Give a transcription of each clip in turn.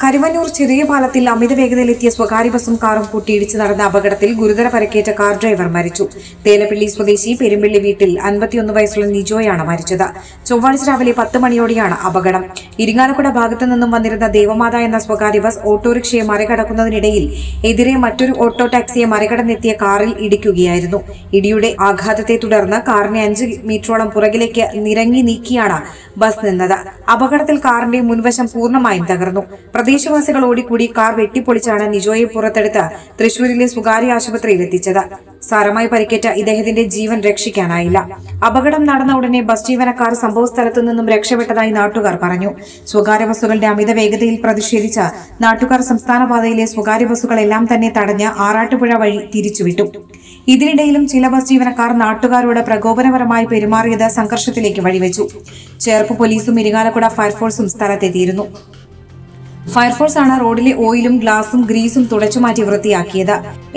കരുവന്നൂർ ചെറിയ പാലത്തിൽ അമിത വേഗതയിലെത്തിയ സ്വകാര്യ ബസും കാറും കൂട്ടിയിടിച്ച് നടന്ന അപകടത്തിൽ ഗുരുതര പരിക്കേറ്റ കാർ ഡ്രൈവർ മരിച്ചു. തേലപ്പള്ളി സ്വദേശി പെരുമ്പള്ളി വീട്ടിൽ 51 വയസ്സുള്ള നിജോയാണ് മരിച്ചത്. ചൊവ്വാഴ്ച രാവിലെ 10 മണിയോടെയാണ് അപകടം. ഇരിങ്ങാലക്കുട ഭാഗത്തു നിന്നും വന്നിരുന്ന ദേവമാത എന്ന സ്വകാര്യ ബസ് ഓട്ടോറിക്ഷയെ മറികടക്കുന്നതിനിടയിൽ എതിരെ മറ്റൊരു ഓട്ടോ ടാക്സിയെ മറികടന്നെത്തിയ കാറിൽ ഇടിക്കുകയായിരുന്നു. ഇടിയുടെ ആഘാതത്തെ തുടർന്ന് കാറിനെ 5 മീറ്ററോളം പുറകിലേക്ക് നിരങ്ങി നീക്കിയാണ് ബസ് നിന്നത്. അപകടത്തിൽ കാറിന്റെ മുൻവശം പൂർണ്ണമായും തകർന്നു. പ്രദേശവാസികൾ ഓടിക്കൂടി കാർ വെട്ടിപ്പൊളിച്ചാണ് നിജോയെ പുറത്തെടുത്ത് തൃശൂരിലെ സ്വകാര്യ ആശുപത്രിയിൽ എത്തിച്ചത്. സാരമായി പരിക്കേറ്റ ഇദ്ദേഹത്തിന്റെ ജീവൻ രക്ഷിക്കാനായില്ല. അപകടം നടന്ന ഉടനെ ബസ് ജീവനക്കാർ സംഭവസ്ഥലത്തു നിന്നും രക്ഷപ്പെട്ടതായി നാട്ടുകാർ പറഞ്ഞു. സ്വകാര്യ ബസ്സുകളുടെ അമിത വേഗതയിൽ പ്രതിഷേധിച്ച് നാട്ടുകാർ സംസ്ഥാന പാതയിലെ സ്വകാര്യ ബസ്സുകളെല്ലാം തന്നെ തടഞ്ഞ് ആറാട്ടുപുഴ വഴി തിരിച്ചുവിട്ടു. ഇതിനിടയിലും ചില ബസ് ജീവനക്കാർ നാട്ടുകാരോട് പ്രകോപനപരമായി പെരുമാറിയത് സംഘർഷത്തിലേക്ക് വഴിവെച്ചു. ചേർപ്പ് പോലീസും ഇരിങ്ങാലക്കുട ഫയർഫോഴ്സും സ്ഥലത്തെത്തിയിരുന്നു. ഫയർഫോഴ്സാണ് റോഡിലെ ഓയിലും ഗ്ലാസും ഗ്രീസും തുടച്ചുമാറ്റി വൃത്തിയാക്കിയത്.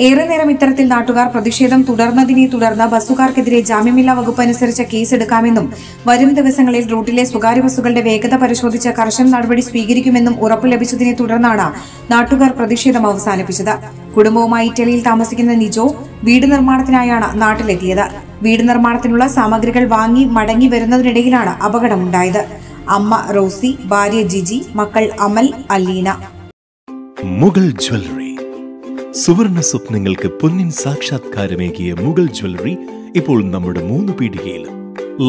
ഏറെ നേരം ഇത്തരത്തിൽ നാട്ടുകാർ പ്രതിഷേധം തുടർന്നതിനെ തുടർന്ന് ബസ്സുകാർക്കെതിരെ ജാമ്യമില്ലാ വകുപ്പ് അനുസരിച്ച് കേസെടുക്കാമെന്നും വരും ദിവസങ്ങളിൽ റൂട്ടിലെ സ്വകാര്യ ബസ്സുകളുടെ വേഗത പരിശോധിച്ച് കർശന നടപടി സ്വീകരിക്കുമെന്നും ഉറപ്പു ലഭിച്ചതിനെ തുടർന്നാണ് നാട്ടുകാർ പ്രതിഷേധം അവസാനിപ്പിച്ചത്. കുടുംബവുമായി ഇറ്റലിയിൽ താമസിക്കുന്ന നിജോ വീട് നിർമ്മാണത്തിനായാണ് നാട്ടിലെത്തിയത്. വീട് നിർമ്മാണത്തിനുള്ള സാമഗ്രികൾ വാങ്ങി മടങ്ങി വരുന്നതിനിടയിലാണ് അപകടമുണ്ടായത്. അമ്മ റോസി, ഭാര്യ ജിജി, മക്കൾ അമൽ, അലീന. മുഗൾ ജ്വല്ലറി സുവർണ സ്വപ്നങ്ങൾക്ക് പൊന്നിൻ സാക്ഷാത്കാരമേകിയ മുഗൾ ജ്വല്ലറി ഇപ്പോൾ നമ്മുടെ 3 പീടികയിലും.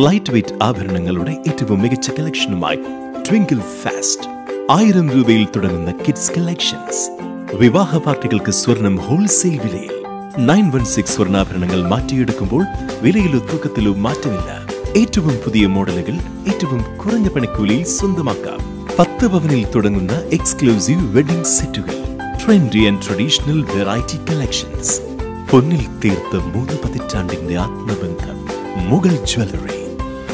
ലൈറ്റ് വെയ്റ്റ് ആഭരണങ്ങളുടെ ഏറ്റവും മികച്ച കളക്ഷനുമായി ട്വിങ്കിൾ ഫാസ്റ്റ്. 1000 രൂപയിൽ തുടങ്ങുന്ന കിഡ്സ് കളക്ഷൻസ്. വിവാഹ പാർട്ടികൾക്ക് സ്വർണം ഹോൾസെയിൽ വിലയിൽ. 916 സ്വർണ്ണാഭരണങ്ങൾ മാറ്റിയെടുക്കുമ്പോൾ വിലയിലോ തൂക്കത്തിലോ മാറ്റമില്ല. ഏറ്റവും പുതിയ മോഡലുകൾ ഏറ്റവും കുറഞ്ഞ പണിക്കൂലിയിൽ സ്വന്തമാക്കാം. 10 പവനിൽ തുടങ്ങുന്ന എക്സ്ക്ലൂസീവ് വെഡിംഗ് സെറ്റുകൾ. Trendy and traditional variety collections. പൊന്നിൽ തീർത്ത 3 പതിറ്റാണ്ടിന്റെ ആത്മബന്ധം. Mughal jewellery,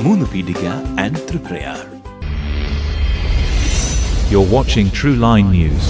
3 Peedika and Triprayar. You're watching True Line News.